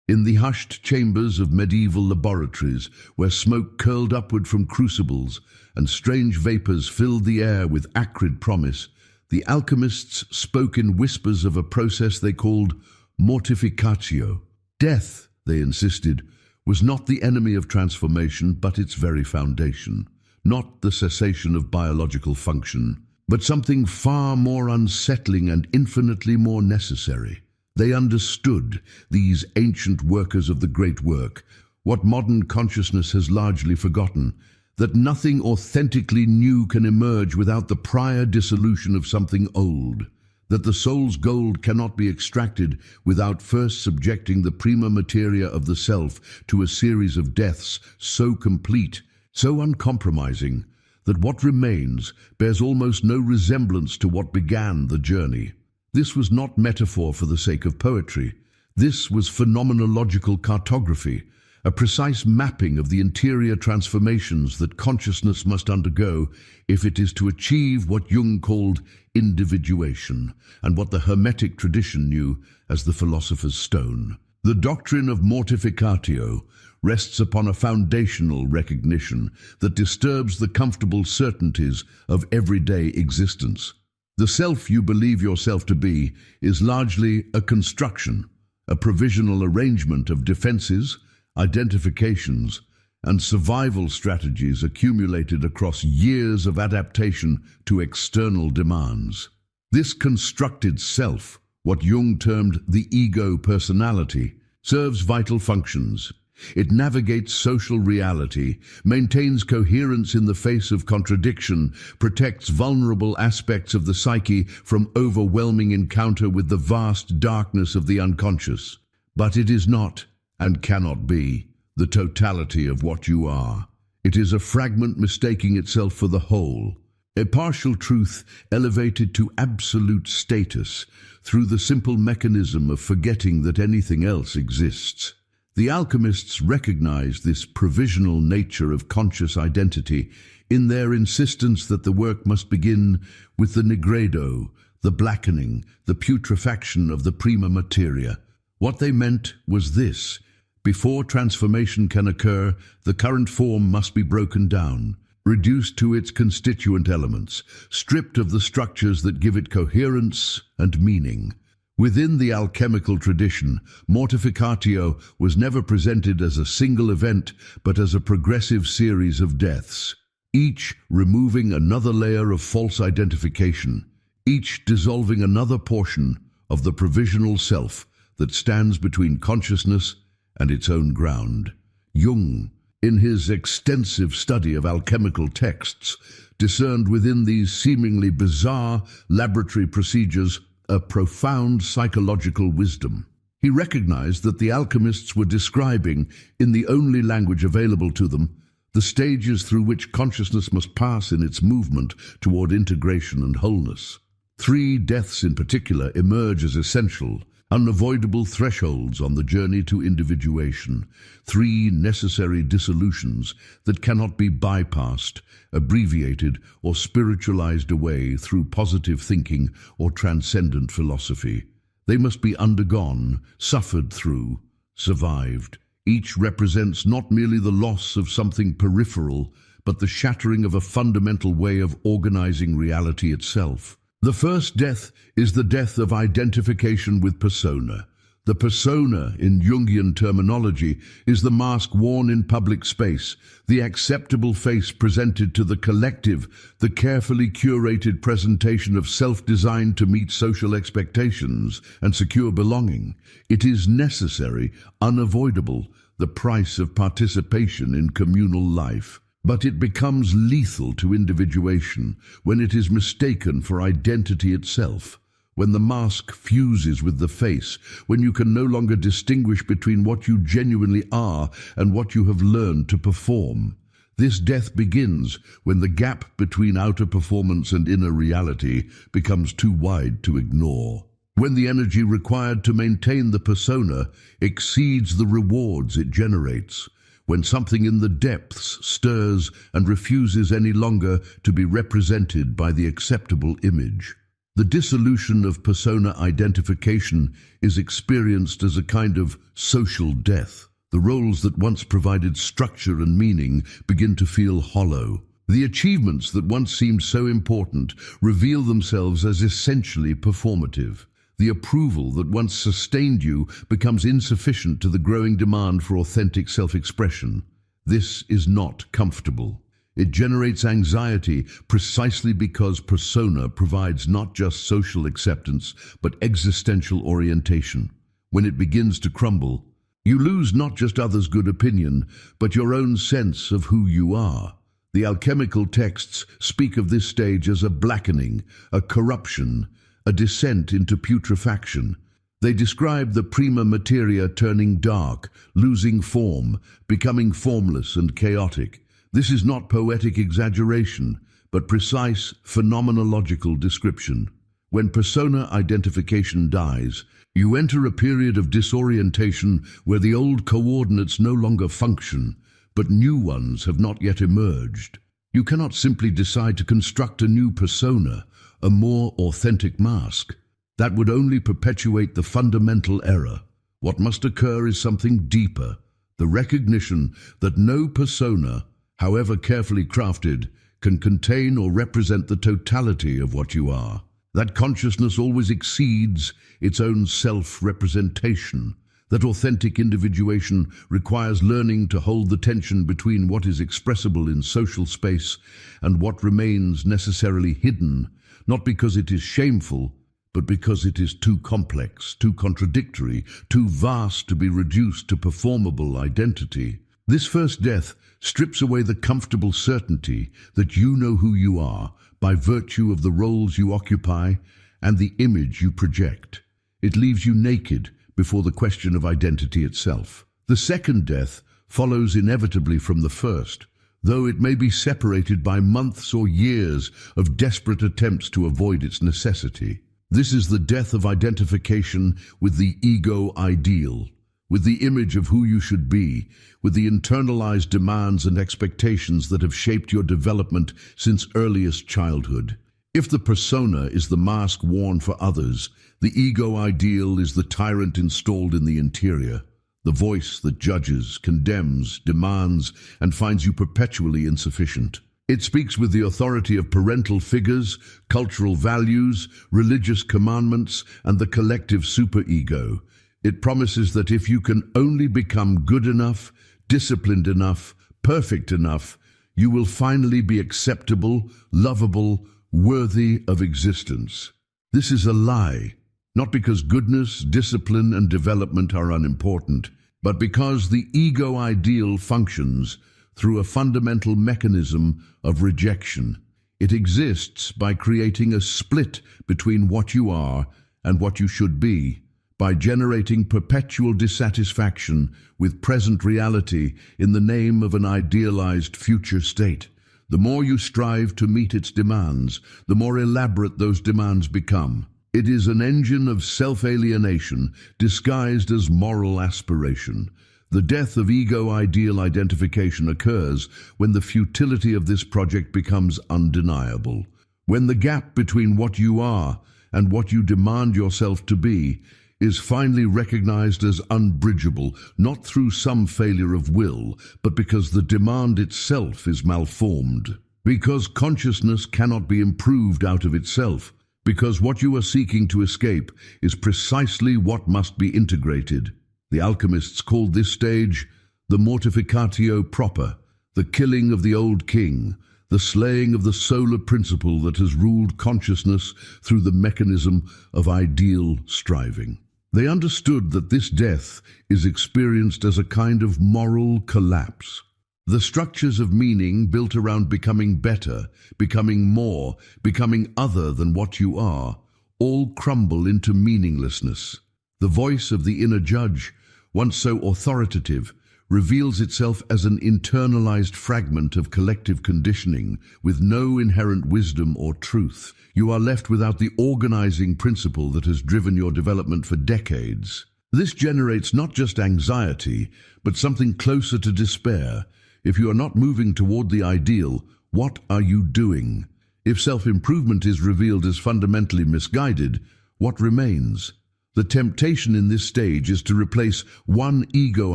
In the hushed chambers of medieval laboratories, where smoke curled upward from crucibles and strange vapors filled the air with acrid promise, the alchemists spoke in whispers of a process they called mortificatio. Death, they insisted, was not the enemy of transformation, but its very foundation. Not the cessation of biological function, but something far more unsettling and infinitely more necessary. They understood, these ancient workers of the great work, what modern consciousness has largely forgotten, that nothing authentically new can emerge without the prior dissolution of something old, that the soul's gold cannot be extracted without first subjecting the prima materia of the self to a series of deaths so complete, so uncompromising, that what remains bears almost no resemblance to what began the journey. This was not metaphor for the sake of poetry. This was phenomenological cartography, a precise mapping of the interior transformations that consciousness must undergo if it is to achieve what Jung called individuation, and what the Hermetic tradition knew as the philosopher's stone. The doctrine of mortificatio rests upon a foundational recognition that disturbs the comfortable certainties of everyday existence. The self you believe yourself to be is largely a construction, a provisional arrangement of defenses, identifications, and survival strategies accumulated across years of adaptation to external demands. This constructed self, what Jung termed the ego personality, serves vital functions. It navigates social reality, maintains coherence in the face of contradiction, protects vulnerable aspects of the psyche from overwhelming encounter with the vast darkness of the unconscious. But it is not, and cannot be, the totality of what you are. It is a fragment mistaking itself for the whole, a partial truth elevated to absolute status through the simple mechanism of forgetting that anything else exists. The alchemists recognized this provisional nature of conscious identity in their insistence that the work must begin with the nigredo, the blackening, the putrefaction of the prima materia. What they meant was this: before transformation can occur, the current form must be broken down, reduced to its constituent elements, stripped of the structures that give it coherence and meaning. Within the alchemical tradition, mortificatio was never presented as a single event, but as a progressive series of deaths, each removing another layer of false identification, each dissolving another portion of the provisional self that stands between consciousness and its own ground. Jung, in his extensive study of alchemical texts, discerned within these seemingly bizarre laboratory procedures a profound psychological wisdom. He recognized that the alchemists were describing, in the only language available to them, the stages through which consciousness must pass in its movement toward integration and wholeness. 3 deaths in particular emerge as essential, unavoidable thresholds on the journey to individuation, 3 necessary dissolutions that cannot be bypassed, abbreviated, or spiritualized away through positive thinking or transcendent philosophy. They must be undergone, suffered through, survived. Each represents not merely the loss of something peripheral, but the shattering of a fundamental way of organizing reality itself. The first death is the death of identification with persona. The persona, in Jungian terminology, is the mask worn in public space, the acceptable face presented to the collective, the carefully curated presentation of self designed to meet social expectations and secure belonging. It is necessary, unavoidable, the price of participation in communal life. But it becomes lethal to individuation when it is mistaken for identity itself, when the mask fuses with the face, when you can no longer distinguish between what you genuinely are and what you have learned to perform. This death begins when the gap between outer performance and inner reality becomes too wide to ignore. When the energy required to maintain the persona exceeds the rewards it generates. When something in the depths stirs and refuses any longer to be represented by the acceptable image. The dissolution of persona identification is experienced as a kind of social death. The roles that once provided structure and meaning begin to feel hollow. The achievements that once seemed so important reveal themselves as essentially performative. The approval that once sustained you becomes insufficient to the growing demand for authentic self-expression. This is not comfortable. It generates anxiety precisely because persona provides not just social acceptance, but existential orientation. When it begins to crumble, you lose not just others' good opinion, but your own sense of who you are. The alchemical texts speak of this stage as a blackening, a corruption, a descent into putrefaction. They describe the prima materia turning dark, losing form, becoming formless and chaotic. This is not poetic exaggeration, but precise phenomenological description. When persona identification dies, you enter a period of disorientation where the old coordinates no longer function, but new ones have not yet emerged. You cannot simply decide to construct a new persona, a more authentic mask. That would only perpetuate the fundamental error. What must occur is something deeper, the recognition that no persona, however carefully crafted, can contain or represent the totality of what you are. That consciousness always exceeds its own self-representation. That authentic individuation requires learning to hold the tension between what is expressible in social space and what remains necessarily hidden, not because it is shameful, but because it is too complex, too contradictory, too vast to be reduced to performable identity. This first death strips away the comfortable certainty that you know who you are by virtue of the roles you occupy and the image you project. It leaves you naked before the question of identity itself. The second death follows inevitably from the first, though it may be separated by months or years of desperate attempts to avoid its necessity. This is the death of identification with the ego ideal, with the image of who you should be, with the internalized demands and expectations that have shaped your development since earliest childhood. If the persona is the mask worn for others, the ego ideal is the tyrant installed in the interior, the voice that judges, condemns, demands, and finds you perpetually insufficient. It speaks with the authority of parental figures, cultural values, religious commandments, and the collective superego. It promises that if you can only become good enough, disciplined enough, perfect enough, you will finally be acceptable, lovable, worthy of existence. This is a lie, not because goodness, discipline, and development are unimportant, but because the ego ideal functions through a fundamental mechanism of rejection. It exists by creating a split between what you are and what you should be, by generating perpetual dissatisfaction with present reality in the name of an idealized future state. The more you strive to meet its demands, the more elaborate those demands become. It is an engine of self-alienation disguised as moral aspiration. The death of ego-ideal identification occurs when the futility of this project becomes undeniable. When the gap between what you are and what you demand yourself to be is finally recognized as unbridgeable, not through some failure of will, but because the demand itself is malformed. Because consciousness cannot be improved out of itself. Because what you are seeking to escape is precisely what must be integrated. The alchemists called this stage the mortificatio proper, the killing of the old king, the slaying of the solar principle that has ruled consciousness through the mechanism of ideal striving. They understood that this death is experienced as a kind of moral collapse. The structures of meaning built around becoming better, becoming more, becoming other than what you are, all crumble into meaninglessness. The voice of the inner judge, once so authoritative, reveals itself as an internalized fragment of collective conditioning with no inherent wisdom or truth. You are left without the organizing principle that has driven your development for decades. This generates not just anxiety, but something closer to despair. If you are not moving toward the ideal, what are you doing? If self-improvement is revealed as fundamentally misguided, what remains? The temptation in this stage is to replace one ego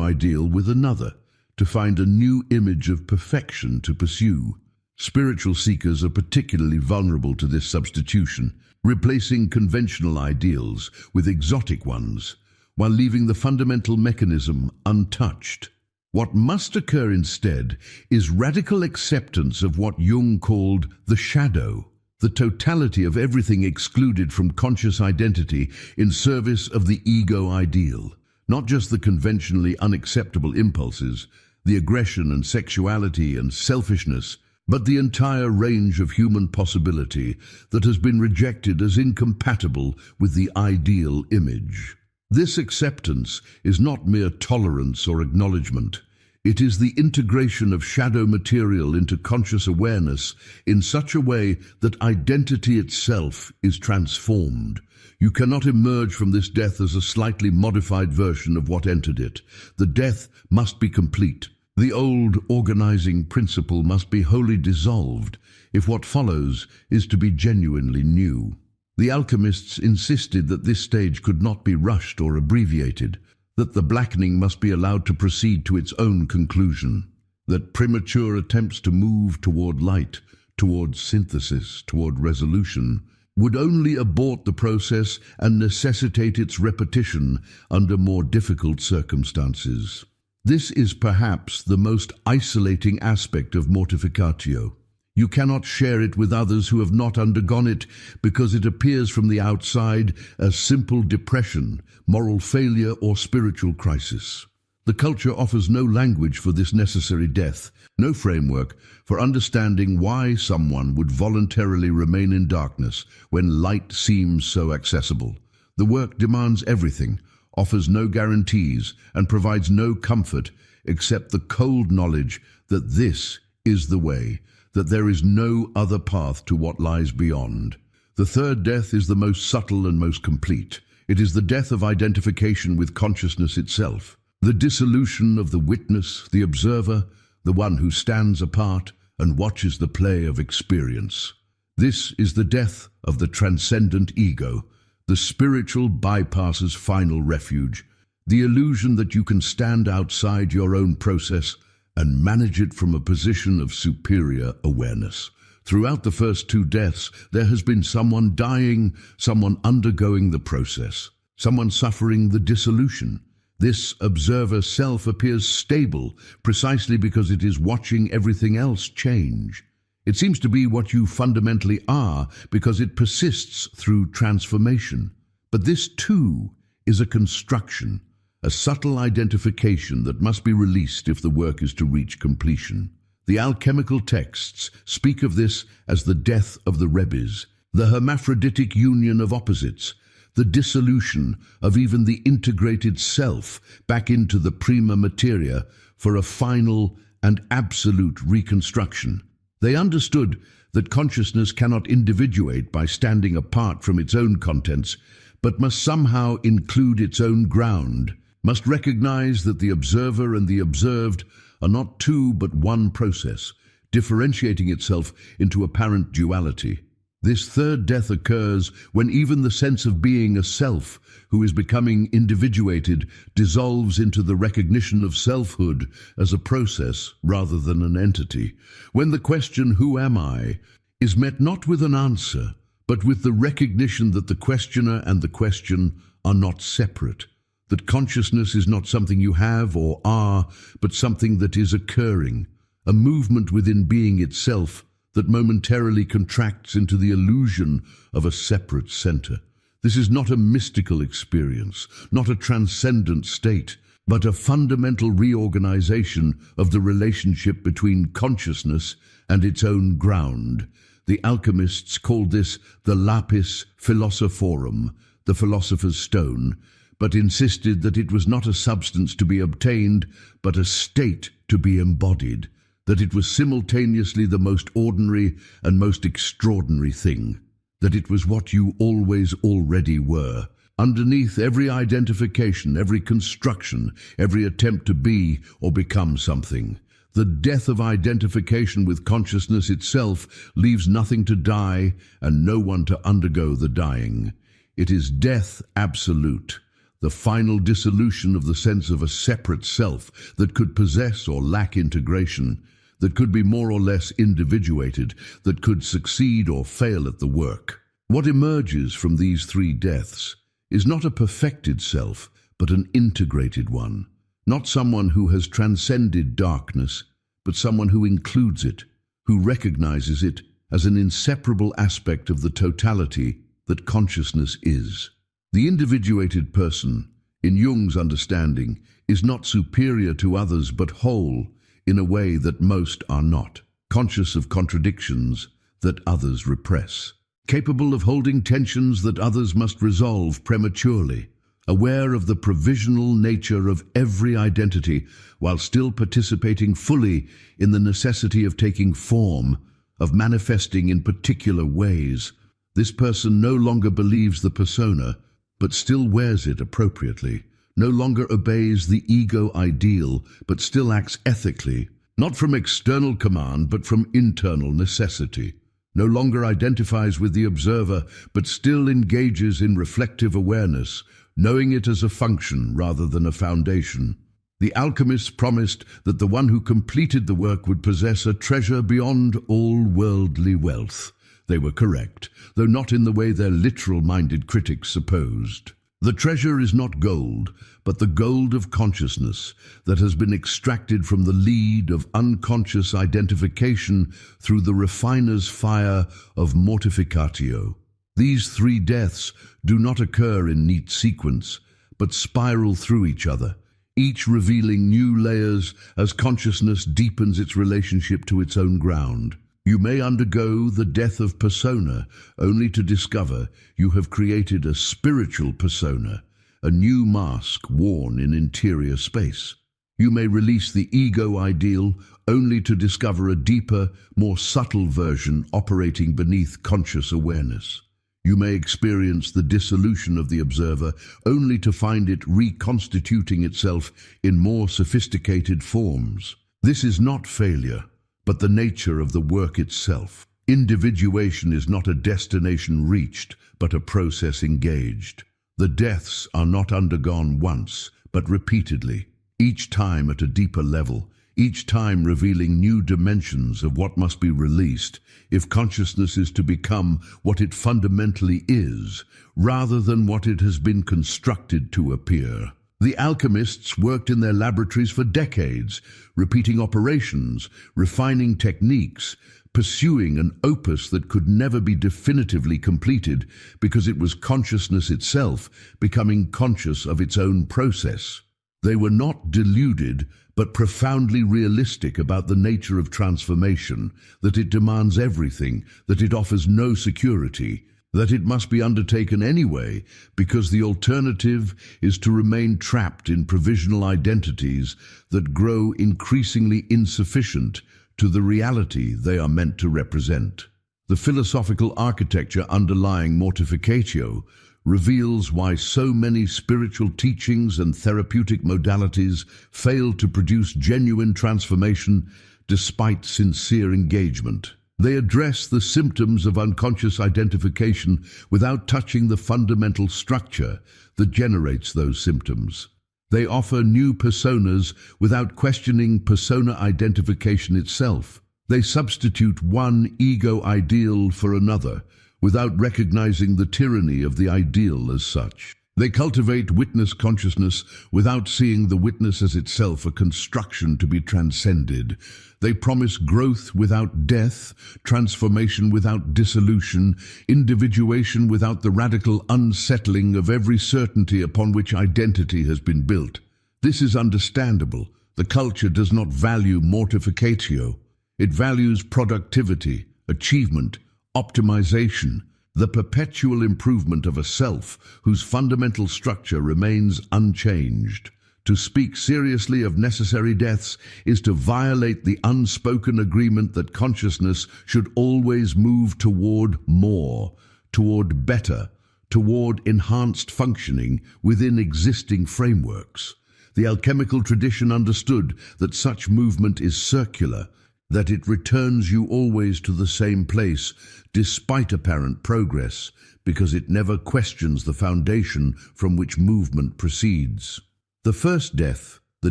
ideal with another, to find a new image of perfection to pursue. Spiritual seekers are particularly vulnerable to this substitution, replacing conventional ideals with exotic ones, while leaving the fundamental mechanism untouched. What must occur instead is radical acceptance of what Jung called the shadow, the totality of everything excluded from conscious identity in service of the ego ideal, not just the conventionally unacceptable impulses, the aggression and sexuality and selfishness, but the entire range of human possibility that has been rejected as incompatible with the ideal image. This acceptance is not mere tolerance or acknowledgement. It is the integration of shadow material into conscious awareness in such a way that identity itself is transformed. You cannot emerge from this death as a slightly modified version of what entered it. The death must be complete. The old organizing principle must be wholly dissolved if what follows is to be genuinely new. The alchemists insisted that this stage could not be rushed or abbreviated, that the blackening must be allowed to proceed to its own conclusion, that premature attempts to move toward light, toward synthesis, toward resolution, would only abort the process and necessitate its repetition under more difficult circumstances. This is perhaps the most isolating aspect of mortificatio. You cannot share it with others who have not undergone it because it appears from the outside as simple depression, moral failure, or spiritual crisis. The culture offers no language for this necessary death, no framework for understanding why someone would voluntarily remain in darkness when light seems so accessible. The work demands everything, offers no guarantees, and provides no comfort except the cold knowledge that this is the way, that there is no other path to what lies beyond. The third death is the most subtle and most complete. It is the death of identification with consciousness itself, the dissolution of the witness, the observer, the one who stands apart and watches the play of experience. This is the death of the transcendent ego, the spiritual bypass's final refuge, the illusion that you can stand outside your own process and manage it from a position of superior awareness. Throughout the first two deaths, there has been someone dying, someone undergoing the process, someone suffering the dissolution. This observer self appears stable precisely because it is watching everything else change. It seems to be what you fundamentally are because it persists through transformation. But this too is a construction, a subtle identification that must be released if the work is to reach completion. The alchemical texts speak of this as the death of the rebes, the hermaphroditic union of opposites, the dissolution of even the integrated self back into the prima materia for a final and absolute reconstruction. They understood that consciousness cannot individuate by standing apart from its own contents, but must somehow include its own ground, must recognize that the observer and the observed are not two but one process, differentiating itself into apparent duality. This third death occurs when even the sense of being a self who is becoming individuated dissolves into the recognition of selfhood as a process rather than an entity. When the question, "Who am I?" is met not with an answer, but with the recognition that the questioner and the question are not separate, that consciousness is not something you have or are, but something that is occurring, a movement within being itself that momentarily contracts into the illusion of a separate center. This is not a mystical experience, not a transcendent state, but a fundamental reorganization of the relationship between consciousness and its own ground. The alchemists called this the lapis philosophorum, the philosopher's stone, but insisted that it was not a substance to be obtained, but a state to be embodied, that it was simultaneously the most ordinary and most extraordinary thing, that it was what you always already were. Underneath every identification, every construction, every attempt to be or become something, The death of identification with consciousness itself leaves nothing to die and no one to undergo the dying. It is death absolute, the final dissolution of the sense of a separate self that could possess or lack integration, that could be more or less individuated, that could succeed or fail at the work. What emerges from these three deaths is not a perfected self, but an integrated one. Not someone who has transcended darkness, but someone who includes it, who recognizes it as an inseparable aspect of the totality that consciousness is. The individuated person, in Jung's understanding, is not superior to others but whole in a way that most are not, conscious of contradictions that others repress, capable of holding tensions that others must resolve prematurely, aware of the provisional nature of every identity while still participating fully in the necessity of taking form, of manifesting in particular ways. This person no longer believes the persona, but still wears it appropriately, no longer obeys the ego ideal, but still acts ethically, not from external command, but from internal necessity, no longer identifies with the observer, but still engages in reflective awareness, knowing it as a function rather than a foundation. The alchemists promised that the one who completed the work would possess a treasure beyond all worldly wealth. They were correct, though not in the way their literal-minded critics supposed. The treasure is not gold, but the gold of consciousness that has been extracted from the lead of unconscious identification through the refiner's fire of mortificatio. These three deaths do not occur in neat sequence, but spiral through each other, each revealing new layers as consciousness deepens its relationship to its own ground. You may undergo the death of persona only to discover you have created a spiritual persona, a new mask worn in interior space. You may release the ego ideal only to discover a deeper, more subtle version operating beneath conscious awareness. You may experience the dissolution of the observer only to find it reconstituting itself in more sophisticated forms. This is not failure, but the nature of the work itself. Individuation is not a destination reached, but a process engaged. The deaths are not undergone once, but repeatedly, each time at a deeper level, each time revealing new dimensions of what must be released if consciousness is to become what it fundamentally is, rather than what it has been constructed to appear. The alchemists worked in their laboratories for decades, repeating operations, refining techniques, pursuing an opus that could never be definitively completed because it was consciousness itself becoming conscious of its own process. They were not deluded, but profoundly realistic about the nature of transformation, that it demands everything, that it offers no security, that it must be undertaken anyway, because the alternative is to remain trapped in provisional identities that grow increasingly insufficient to the reality they are meant to represent. The philosophical architecture underlying Mortificatio reveals why so many spiritual teachings and therapeutic modalities fail to produce genuine transformation despite sincere engagement. They address the symptoms of unconscious identification without touching the fundamental structure that generates those symptoms. They offer new personas without questioning persona identification itself. They substitute one ego ideal for another, without recognizing the tyranny of the ideal as such. They cultivate witness consciousness without seeing the witness as itself a construction to be transcended. They promise growth without death, transformation without dissolution, individuation without the radical unsettling of every certainty upon which identity has been built. This is understandable. The culture does not value mortificatio. It values productivity, achievement, optimization, the perpetual improvement of a self whose fundamental structure remains unchanged. To speak seriously of necessary deaths is to violate the unspoken agreement that consciousness should always move toward more, toward better, toward enhanced functioning within existing frameworks. The alchemical tradition understood that such movement is circular, that it returns you always to the same place, despite apparent progress, because it never questions the foundation from which movement proceeds. The first death, the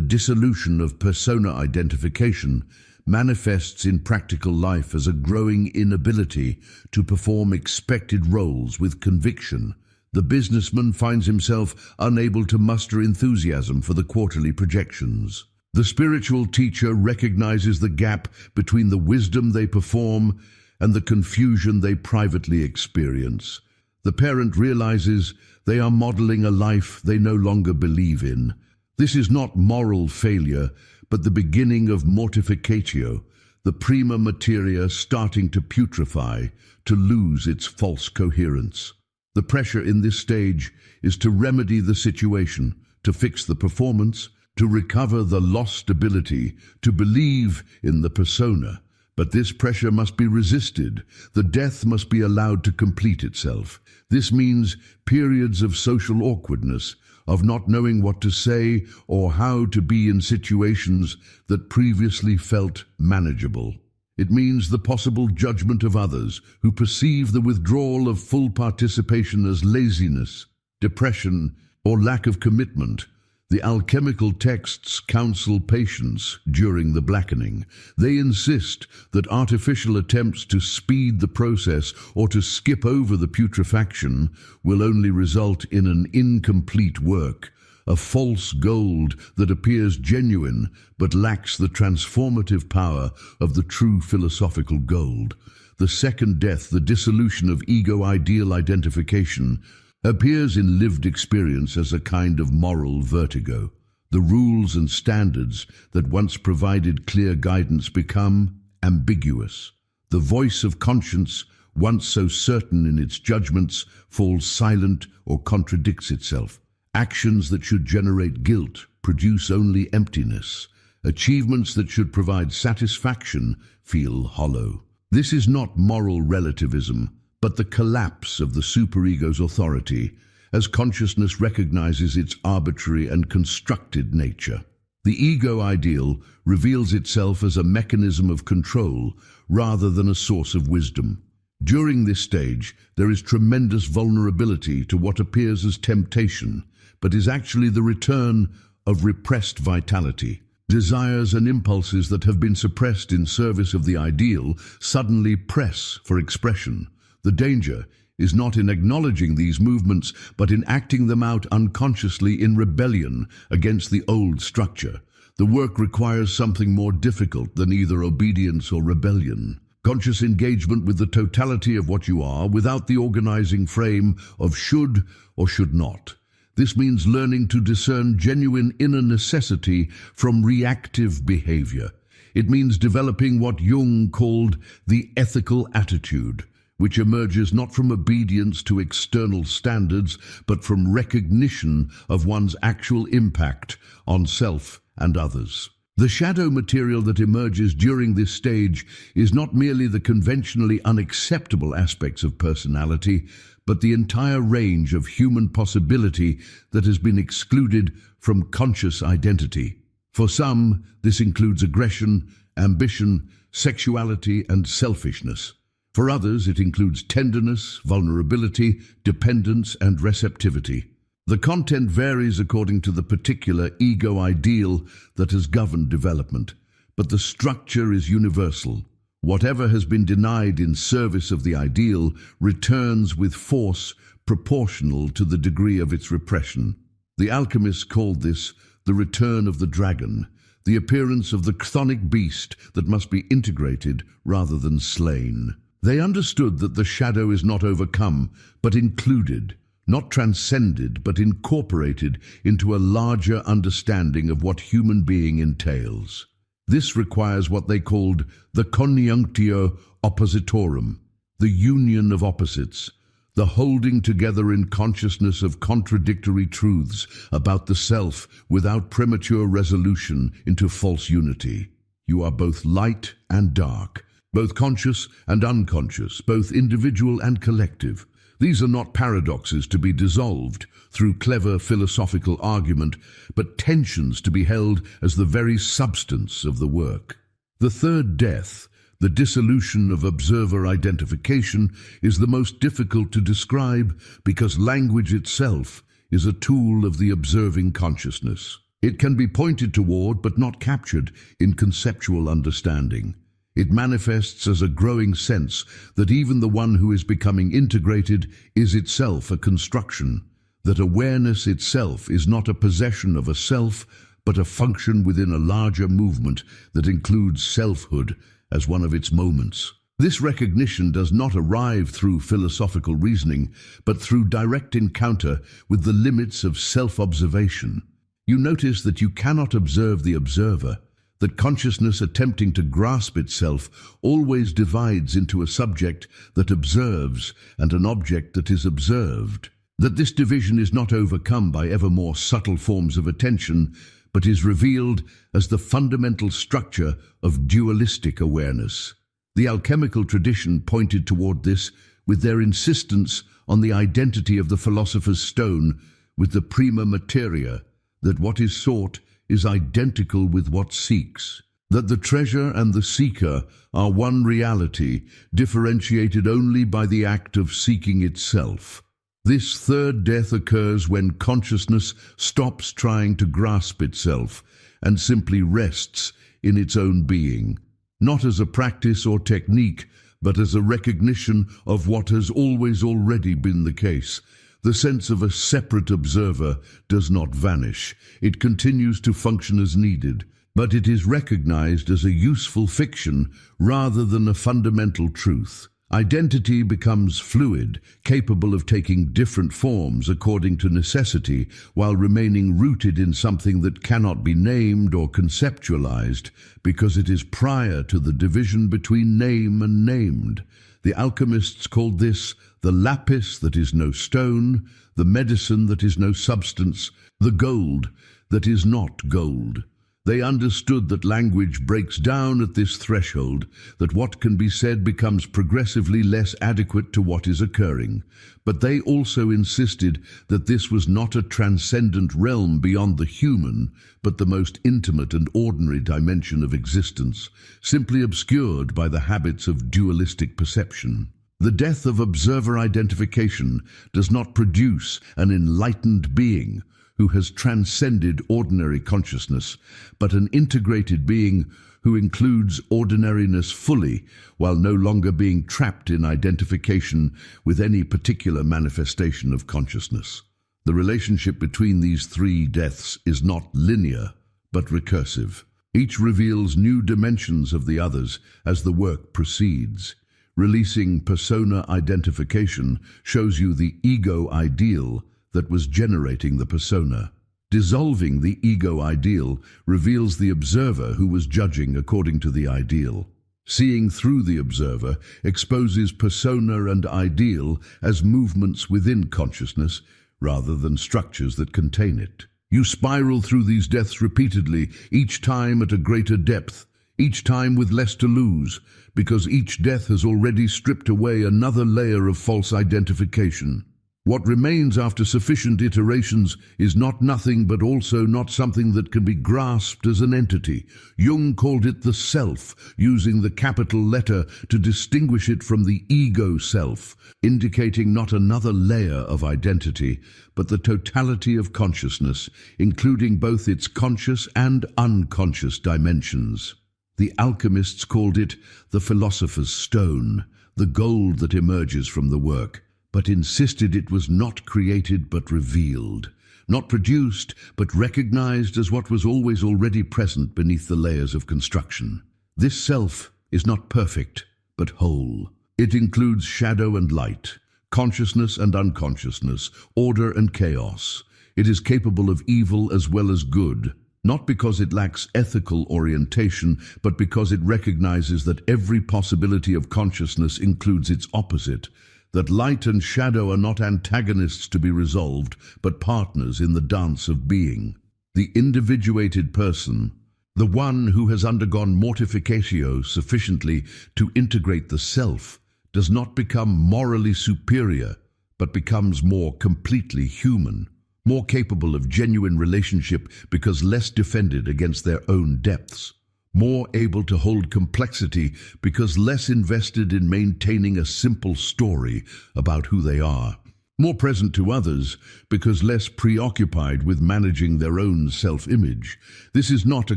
dissolution of persona identification, manifests in practical life as a growing inability to perform expected roles with conviction. The businessman finds himself unable to muster enthusiasm for the quarterly projections. The spiritual teacher recognizes the gap between the wisdom they perform and the confusion they privately experience. The parent realizes they are modeling a life they no longer believe in. This is not moral failure, but the beginning of mortificatio, the prima materia starting to putrefy, to lose its false coherence. The pressure in this stage is to remedy the situation, to fix the performance, to recover the lost ability, to believe in the persona. But this pressure must be resisted. The death must be allowed to complete itself. This means periods of social awkwardness, of not knowing what to say or how to be in situations that previously felt manageable. It means the possible judgment of others who perceive the withdrawal of full participation as laziness, depression, or lack of commitment. The alchemical texts counsel patience during the blackening. They insist that artificial attempts to speed the process or to skip over the putrefaction will only result in an incomplete work, a false gold that appears genuine but lacks the transformative power of the true philosophical gold. The second death, the dissolution of ego-ideal identification, appears in lived experience as a kind of moral vertigo. The rules and standards that once provided clear guidance become ambiguous. The voice of conscience, once so certain in its judgments, falls silent or contradicts itself. Actions that should generate guilt produce only emptiness. Achievements that should provide satisfaction feel hollow. This is not moral relativism, but the collapse of the superego's authority, as consciousness recognizes its arbitrary and constructed nature. The ego ideal reveals itself as a mechanism of control rather than a source of wisdom. During this stage, there is tremendous vulnerability to what appears as temptation, but is actually the return of repressed vitality. Desires and impulses that have been suppressed in service of the ideal suddenly press for expression. The danger is not in acknowledging these movements, but in acting them out unconsciously in rebellion against the old structure. The work requires something more difficult than either obedience or rebellion. Conscious engagement with the totality of what you are, without the organizing frame of should or should not. This means learning to discern genuine inner necessity from reactive behavior. It means developing what Jung called the ethical attitude, which emerges not from obedience to external standards, but from recognition of one's actual impact on self and others. The shadow material that emerges during this stage is not merely the conventionally unacceptable aspects of personality, but the entire range of human possibility that has been excluded from conscious identity. For some, this includes aggression, ambition, sexuality, and selfishness. For others, it includes tenderness, vulnerability, dependence, and receptivity. The content varies according to the particular ego ideal that has governed development, but the structure is universal. Whatever has been denied in service of the ideal returns with force proportional to the degree of its repression. The alchemists called this the return of the dragon, the appearance of the chthonic beast that must be integrated rather than slain. They understood that the shadow is not overcome, but included, not transcended, but incorporated into a larger understanding of what human being entails. This requires what they called the conjunctio oppositorum, the union of opposites, the holding together in consciousness of contradictory truths about the self without premature resolution into false unity. You are both light and dark, both conscious and unconscious, both individual and collective. These are not paradoxes to be dissolved through clever philosophical argument, but tensions to be held as the very substance of the work. The third death, the dissolution of observer identification, is the most difficult to describe because language itself is a tool of the observing consciousness. It can be pointed toward but not captured in conceptual understanding. It manifests as a growing sense that even the one who is becoming integrated is itself a construction, that awareness itself is not a possession of a self, but a function within a larger movement that includes selfhood as one of its moments. This recognition does not arrive through philosophical reasoning, but through direct encounter with the limits of self-observation. You notice that you cannot observe the observer, that consciousness attempting to grasp itself always divides into a subject that observes and an object that is observed, that this division is not overcome by ever more subtle forms of attention, but is revealed as the fundamental structure of dualistic awareness. The alchemical tradition pointed toward this with their insistence on the identity of the philosopher's stone with the prima materia, that what is sought is identical with what seeks, that the treasure and the seeker are one reality, differentiated only by the act of seeking itself. This third death occurs when consciousness stops trying to grasp itself and simply rests in its own being, not as a practice or technique, but as a recognition of what has always already been the case. The sense of a separate observer does not vanish. It continues to function as needed, but it is recognized as a useful fiction rather than a fundamental truth. Identity becomes fluid, capable of taking different forms according to necessity, while remaining rooted in something that cannot be named or conceptualized, because it is prior to the division between name and named. The alchemists called this the lapis that is no stone, the medicine that is no substance, the gold that is not gold. They understood that language breaks down at this threshold, that what can be said becomes progressively less adequate to what is occurring. But they also insisted that this was not a transcendent realm beyond the human, but the most intimate and ordinary dimension of existence, simply obscured by the habits of dualistic perception. The death of observer identification does not produce an enlightened being who has transcended ordinary consciousness, but an integrated being who includes ordinariness fully, while no longer being trapped in identification with any particular manifestation of consciousness. The relationship between these three deaths is not linear, but recursive. Each reveals new dimensions of the others as the work proceeds. Releasing persona identification shows you the ego ideal that was generating the persona. Dissolving the ego ideal reveals the observer who was judging according to the ideal. Seeing through the observer exposes persona and ideal as movements within consciousness rather than structures that contain it. You spiral through these deaths repeatedly, each time at a greater depth, each time with less to lose, because each death has already stripped away another layer of false identification. What remains after sufficient iterations is not nothing, but also not something that can be grasped as an entity. Jung called it the self, using the capital letter to distinguish it from the ego self, indicating not another layer of identity, but the totality of consciousness, including both its conscious and unconscious dimensions. The alchemists called it the philosopher's stone, the gold that emerges from the work, but insisted it was not created but revealed, not produced but recognized as what was always already present beneath the layers of construction. This self is not perfect, but whole. It includes shadow and light, consciousness and unconsciousness, order and chaos. It is capable of evil as well as good, not because it lacks ethical orientation, but because it recognizes that every possibility of consciousness includes its opposite, that light and shadow are not antagonists to be resolved, but partners in the dance of being. The individuated person, the one who has undergone mortificatio sufficiently to integrate the self, does not become morally superior, but becomes more completely human, more capable of genuine relationship because less defended against their own depths, more able to hold complexity because less invested in maintaining a simple story about who they are, more present to others because less preoccupied with managing their own self-image. This is not a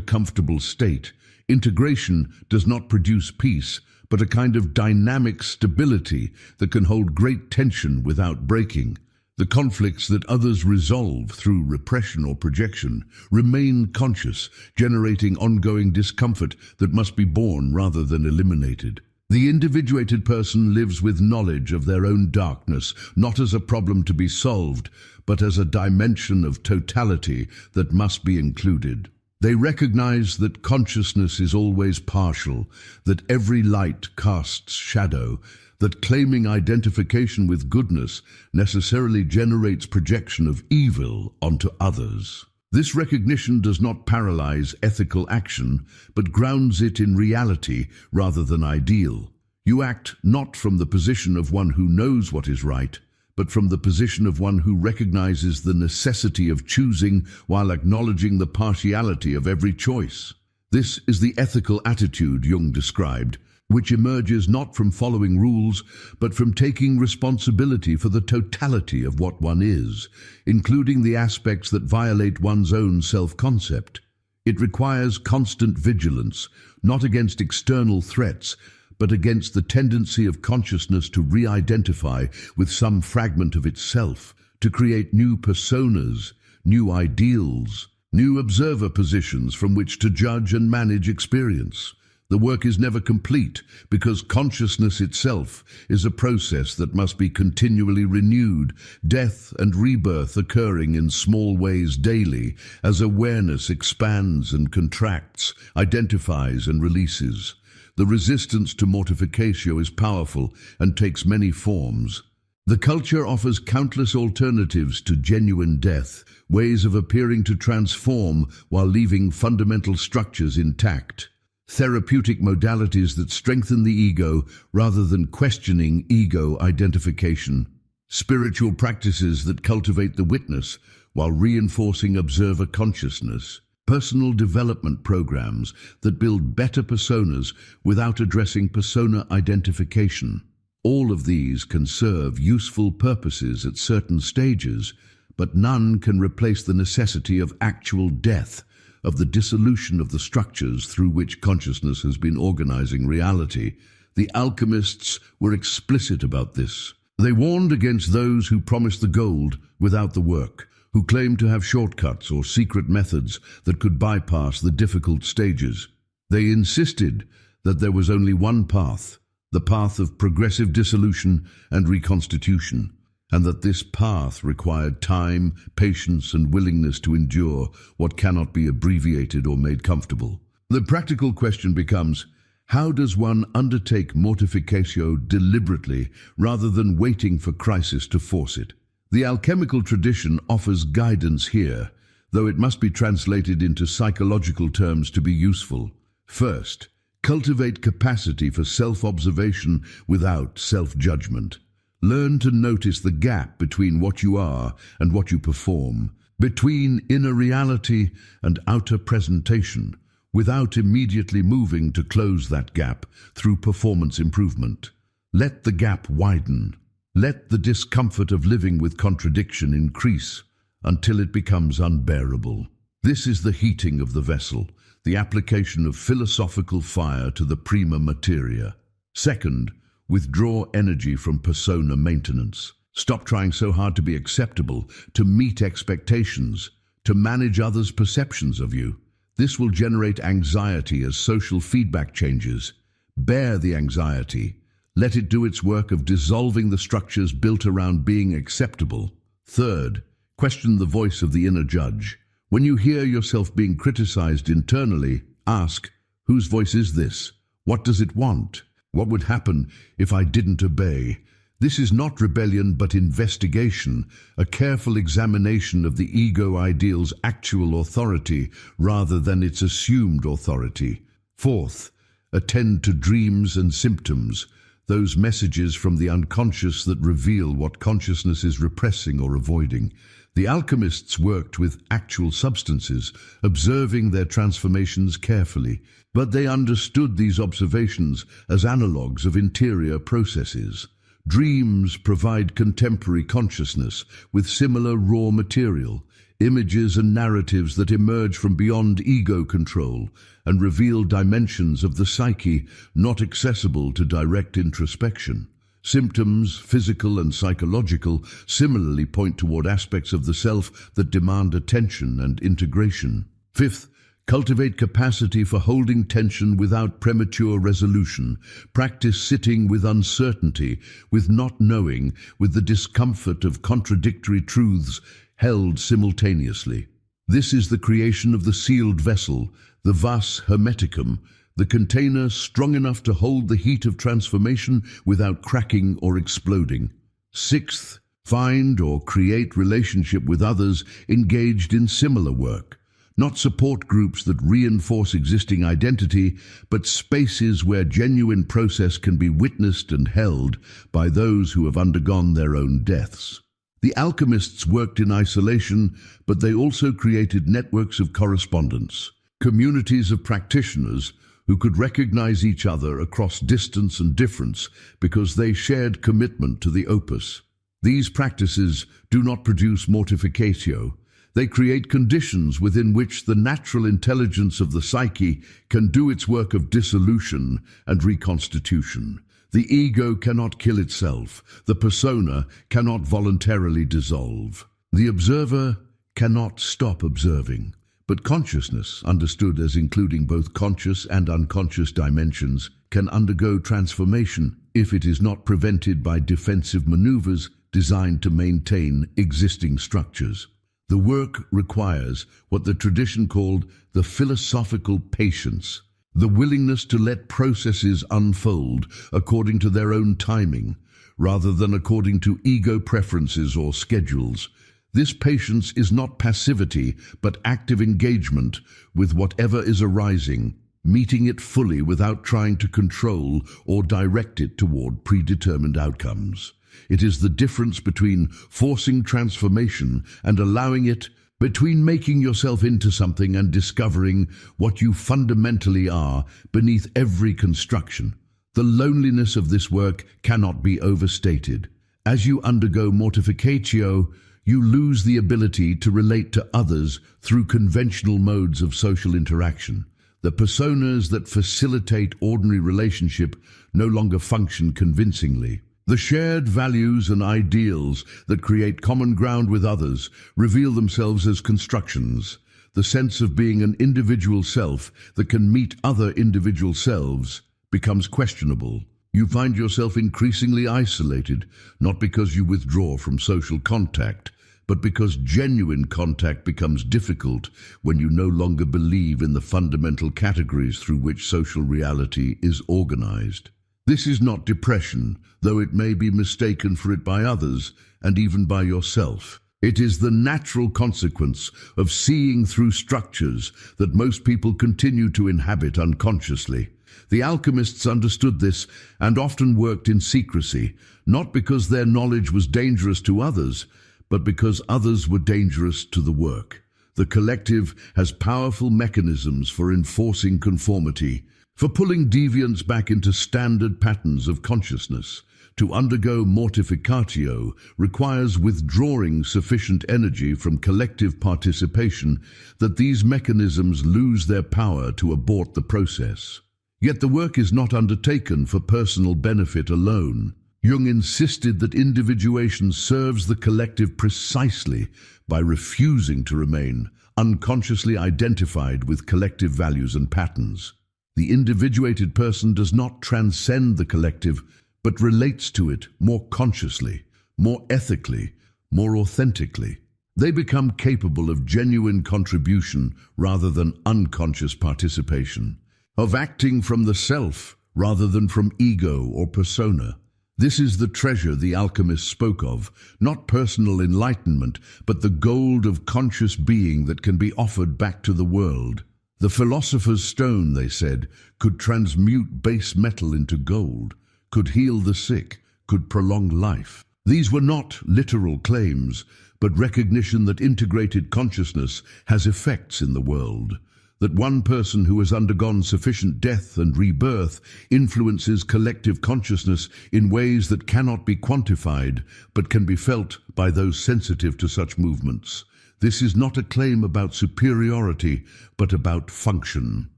comfortable state. Integration does not produce peace, but a kind of dynamic stability that can hold great tension without breaking. The conflicts that others resolve through repression or projection remain conscious, generating ongoing discomfort that must be borne rather than eliminated. The individuated person lives with knowledge of their own darkness, not as a problem to be solved, but as a dimension of totality that must be included. They recognize that consciousness is always partial, that every light casts shadow, that claiming identification with goodness necessarily generates projection of evil onto others. This recognition does not paralyze ethical action, but grounds it in reality rather than ideal. You act not from the position of one who knows what is right, but from the position of one who recognizes the necessity of choosing while acknowledging the partiality of every choice. This is the ethical attitude Jung described, which emerges not from following rules, but from taking responsibility for the totality of what one is, including the aspects that violate one's own self-concept. It requires constant vigilance, not against external threats, but against the tendency of consciousness to re-identify with some fragment of itself, to create new personas, new ideals, new observer positions from which to judge and manage experience. The work is never complete because consciousness itself is a process that must be continually renewed, death and rebirth occurring in small ways daily as awareness expands and contracts, identifies and releases. The resistance to mortification is powerful and takes many forms. The culture offers countless alternatives to genuine death, ways of appearing to transform while leaving fundamental structures intact. Therapeutic modalities that strengthen the ego rather than questioning ego identification. Spiritual practices that cultivate the witness while reinforcing observer consciousness. Personal development programs that build better personas without addressing persona identification. All of these can serve useful purposes at certain stages, but none can replace the necessity of actual death, of the dissolution of the structures through which consciousness has been organizing reality. The alchemists were explicit about this. They warned against those who promised the gold without the work, who claimed to have shortcuts or secret methods that could bypass the difficult stages. They insisted that there was only one path, the path of progressive dissolution and reconstitution, and that this path required time, patience, and willingness to endure what cannot be abbreviated or made comfortable. The practical question becomes, how does one undertake mortificatio deliberately rather than waiting for crisis to force it? The alchemical tradition offers guidance here, though it must be translated into psychological terms to be useful. First, cultivate capacity for self-observation without self-judgment. Learn to notice the gap between what you are and what you perform, between inner reality and outer presentation, without immediately moving to close that gap through performance improvement. Let the gap widen. Let the discomfort of living with contradiction increase until it becomes unbearable. This is the heating of the vessel, the application of philosophical fire to the prima materia. Second, withdraw energy from persona maintenance. Stop trying so hard to be acceptable, to meet expectations, to manage others' perceptions of you. This will generate anxiety as social feedback changes. Bear the anxiety. Let it do its work of dissolving the structures built around being acceptable. Third, question the voice of the inner judge. When you hear yourself being criticized internally, ask, whose voice is this? What does it want? What would happen if I didn't obey? This is not rebellion but investigation, a careful examination of the ego ideal's actual authority rather than its assumed authority. Fourth, attend to dreams and symptoms. those messages from the unconscious that reveal what consciousness is repressing or avoiding. The alchemists worked with actual substances, observing their transformations carefully, but they understood these observations as analogues of interior processes. Dreams provide contemporary consciousness with similar raw material, images and narratives that emerge from beyond ego control and reveal dimensions of the psyche not accessible to direct introspection. Symptoms, physical and psychological, similarly point toward aspects of the self that demand attention and integration. Fifth, cultivate capacity for holding tension without premature resolution. Practice sitting with uncertainty, with not knowing, with the discomfort of contradictory truths held simultaneously. This is the creation of the sealed vessel, the vas hermeticum, the container strong enough to hold the heat of transformation without cracking or exploding. Sixth, find or create relationship with others engaged in similar work. Not support groups that reinforce existing identity, but spaces where genuine process can be witnessed and held by those who have undergone their own deaths. The alchemists worked in isolation, but they also created networks of correspondence, communities of practitioners who could recognize each other across distance and difference because they shared commitment to the opus. These practices do not produce mortificatio. They create conditions within which the natural intelligence of the psyche can do its work of dissolution and reconstitution. The ego cannot kill itself. The persona cannot voluntarily dissolve. The observer cannot stop observing. But consciousness, understood as including both conscious and unconscious dimensions, can undergo transformation if it is not prevented by defensive maneuvers designed to maintain existing structures. The work requires what the tradition called the philosophical patience, the willingness to let processes unfold according to their own timing, rather than according to ego preferences or schedules. This patience is not passivity, but active engagement with whatever is arising, meeting it fully without trying to control or direct it toward predetermined outcomes. It is the difference between forcing transformation and allowing it, between making yourself into something and discovering what you fundamentally are beneath every construction. The loneliness of this work cannot be overstated. As you undergo mortificatio, you lose the ability to relate to others through conventional modes of social interaction. The personas that facilitate ordinary relationship no longer function convincingly. The shared values and ideals that create common ground with others reveal themselves as constructions. The sense of being an individual self that can meet other individual selves becomes questionable. You find yourself increasingly isolated, not because you withdraw from social contact, but because genuine contact becomes difficult when you no longer believe in the fundamental categories through which social reality is organized. This is not depression, though it may be mistaken for it by others and even by yourself. It is the natural consequence of seeing through structures that most people continue to inhabit unconsciously. The alchemists understood this and often worked in secrecy, not because their knowledge was dangerous to others, but because others were dangerous to the work. The collective has powerful mechanisms for enforcing conformity, for pulling deviants back into standard patterns of consciousness. To undergo mortificatio requires withdrawing sufficient energy from collective participation that these mechanisms lose their power to abort the process. Yet the work is not undertaken for personal benefit alone. Jung insisted that individuation serves the collective precisely by refusing to remain unconsciously identified with collective values and patterns. The individuated person does not transcend the collective, but relates to it more consciously, more ethically, more authentically. They become capable of genuine contribution rather than unconscious participation, of acting from the self rather than from ego or persona. This is the treasure the alchemists spoke of, not personal enlightenment, but the gold of conscious being that can be offered back to the world. The philosopher's stone, they said, could transmute base metal into gold, could heal the sick, could prolong life. These were not literal claims, but recognition that integrated consciousness has effects in the world, that one person who has undergone sufficient death and rebirth influences collective consciousness in ways that cannot be quantified, but can be felt by those sensitive to such movements. This is not a claim about superiority, but about function.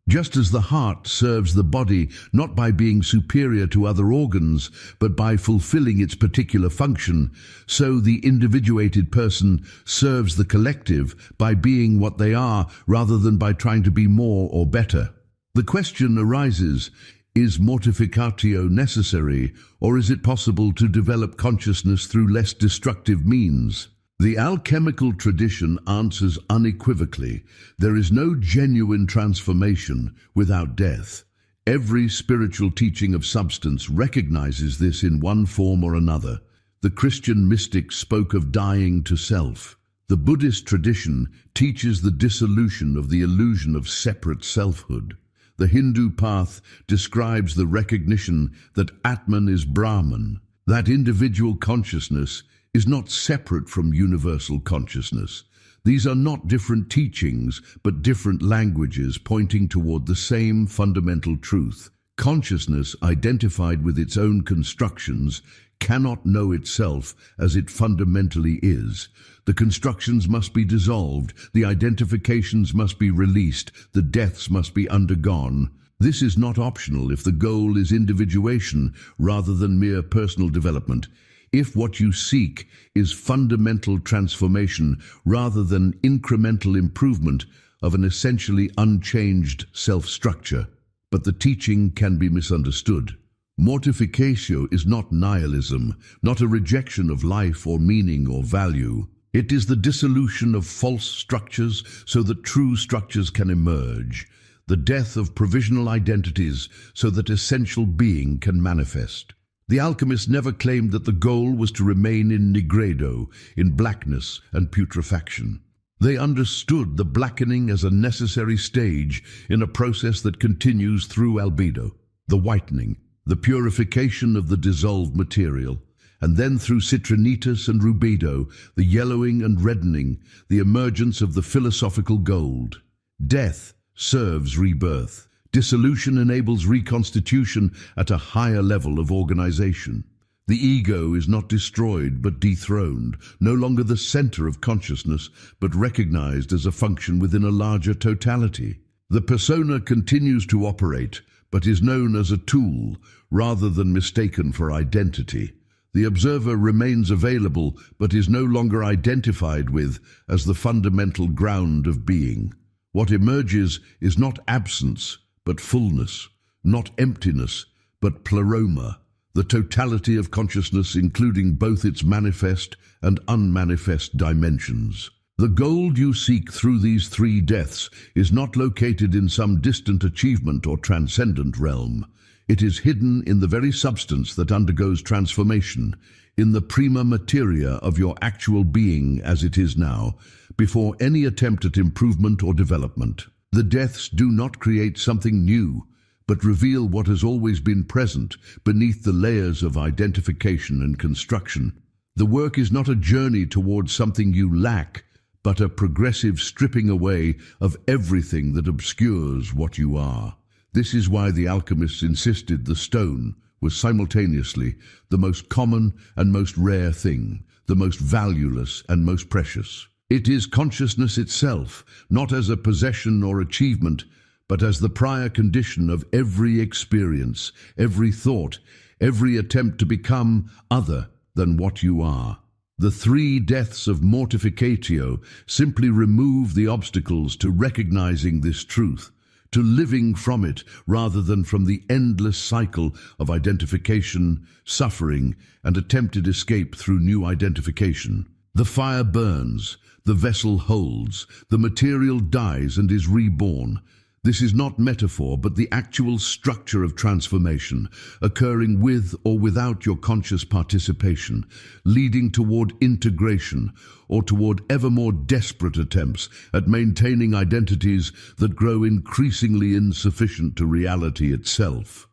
Just as the heart serves the body not by being superior to other organs, but by fulfilling its particular function, so the individuated person serves the collective by being what they are rather than by trying to be more or better. The question arises, is mortificatio necessary, or is it possible to develop consciousness through less destructive means? The alchemical tradition answers unequivocally, there is no genuine transformation without death. Every spiritual teaching of substance recognizes this in one form or another. The Christian mystics spoke of dying to self. The Buddhist tradition teaches the dissolution of the illusion of separate selfhood. The Hindu path describes the recognition that Atman is Brahman, that individual consciousness is not separate from universal consciousness. These are not different teachings, but different languages pointing toward the same fundamental truth. Consciousness, identified with its own constructions, cannot know itself as it fundamentally is. The constructions must be dissolved, the identifications must be released, the deaths must be undergone. This is not optional if the goal is individuation rather than mere personal development. If what you seek is fundamental transformation rather than incremental improvement of an essentially unchanged self-structure. But the teaching can be misunderstood. Mortificatio is not nihilism, not a rejection of life or meaning or value. It is the dissolution of false structures so that true structures can emerge, the death of provisional identities so that essential being can manifest. The alchemists never claimed that the goal was to remain in nigredo, in blackness and putrefaction. They understood the blackening as a necessary stage in a process that continues through albedo, the whitening, the purification of the dissolved material, and then through citrinitas and rubedo, the yellowing and reddening, the emergence of the philosophical gold. Death serves rebirth. Dissolution enables reconstitution at a higher level of organization. The ego is not destroyed but dethroned, no longer the center of consciousness, but recognized as a function within a larger totality. The persona continues to operate, but is known as a tool rather than mistaken for identity. The observer remains available, but is no longer identified with as the fundamental ground of being. What emerges is not absence, but fullness, not emptiness, but pleroma, the totality of consciousness including both its manifest and unmanifest dimensions. The gold you seek through these three deaths is not located in some distant achievement or transcendent realm. It is hidden in the very substance that undergoes transformation, in the prima materia of your actual being as it is now, before any attempt at improvement or development. The deaths do not create something new, but reveal what has always been present beneath the layers of identification and construction. The work is not a journey towards something you lack, but a progressive stripping away of everything that obscures what you are. This is why the alchemists insisted the stone was simultaneously the most common and most rare thing, the most valueless and most precious. It is consciousness itself, not as a possession or achievement, but as the prior condition of every experience, every thought, every attempt to become other than what you are. The three deaths of mortificatio simply remove the obstacles to recognizing this truth, to living from it rather than from the endless cycle of identification, suffering, and attempted escape through new identification. The fire burns, the vessel holds, the material dies and is reborn. This is not metaphor, but the actual structure of transformation, occurring with or without your conscious participation, leading toward integration or toward ever more desperate attempts at maintaining identities that grow increasingly insufficient to reality itself.